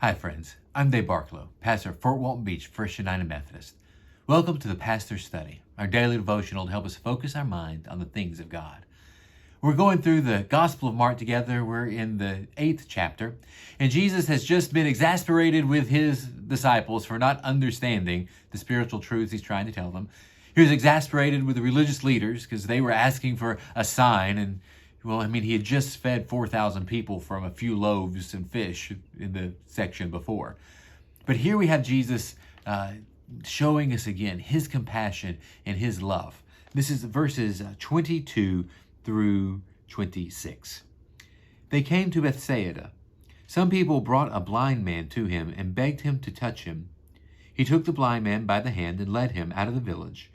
Hi friends, I'm Dave Barklow, pastor at Fort Walton Beach First United Methodist. Welcome to the Pastor's Study, our daily devotional to help us focus our mind on the things of God. We're going through the Gospel of Mark together. We're in the 8th chapter, and Jesus has just been exasperated with his disciples for not understanding the spiritual truths he's trying to tell them. He was exasperated with the religious leaders because they were asking for a sign, and he had just fed 4,000 people from a few loaves and fish in the section before. But here we have Jesus showing us again his compassion and his love. This is verses 22 through 26. They came to Bethsaida. Some people brought a blind man to him and begged him to touch him. He took the blind man by the hand and led him out of the village.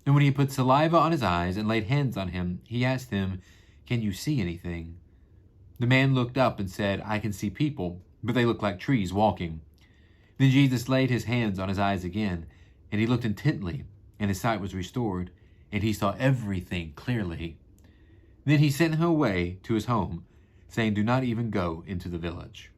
And when he put saliva on his eyes and laid hands on him, he asked him, "Can you see anything?" The man looked up and said, "I can see people, but they look like trees walking." Then Jesus laid his hands on his eyes again, and he looked intently, and his sight was restored, and he saw everything clearly. Then he sent him away to his home, saying, "Do not even go into the village."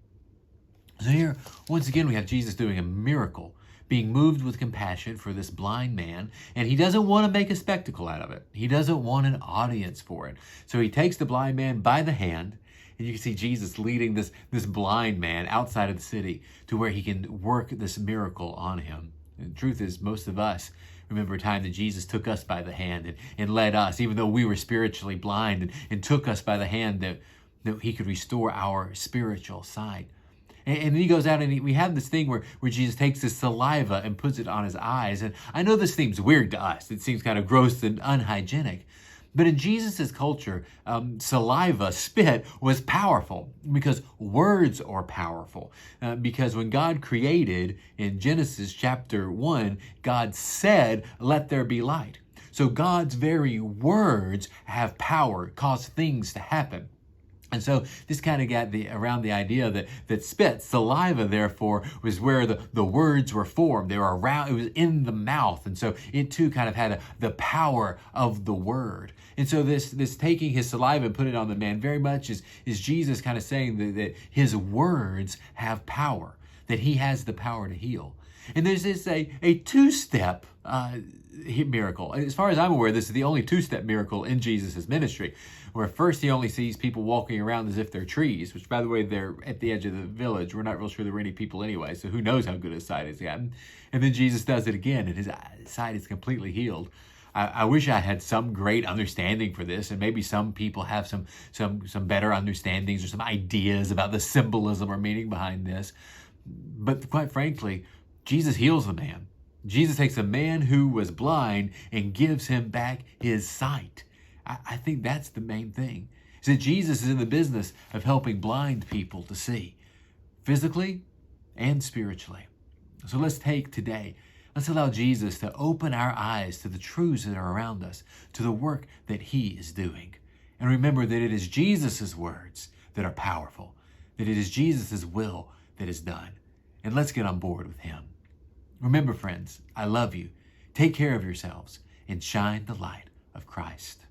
So here, once again, we have Jesus doing a miracle, being moved with compassion for this blind man, and he doesn't want to make a spectacle out of it. He doesn't want an audience for it. So he takes the blind man by the hand, and you can see Jesus leading this blind man outside of the city to where he can work this miracle on him. And the truth is, most of us remember a time that Jesus took us by the hand and led us, even though we were spiritually blind, and took us by the hand that he could restore our spiritual sight. And then he goes out and we have this thing where Jesus takes his saliva and puts it on his eyes. And I know this seems weird to us. It seems kind of gross and unhygienic. But in Jesus' culture, saliva, spit, was powerful because words are powerful. Because when God created in Genesis chapter 1, God said, "Let there be light." So God's very words have power, cause things to happen. And so this kind of got around the idea that spit, saliva, therefore, was where the words were formed. They were around, it was in the mouth. And so it too kind of had the power of the word. And so this taking his saliva and putting it on the man very much is Jesus kind of saying that his words have power, that he has the power to heal. And there's a two-step miracle. As far as I'm aware, this is the only two-step miracle in Jesus' ministry, where first he only sees people walking around as if they're trees, which, by the way, they're at the edge of the village. We're not real sure there were any people anyway, so who knows how good his sight has gotten. And then Jesus does it again, and his sight is completely healed. I wish I had some great understanding for this, and maybe some people have some better understandings or some ideas about the symbolism or meaning behind this. But quite frankly, Jesus heals the man. Jesus takes a man who was blind and gives him back his sight. I think that's the main thing, is that Jesus is in the business of helping blind people to see, physically and spiritually. So let's take today, let's allow Jesus to open our eyes to the truths that are around us, to the work that he is doing. And remember that it is Jesus' words that are powerful, that it is Jesus' will that is done. And let's get on board with him. Remember, friends, I love you. Take care of yourselves and shine the light of Christ.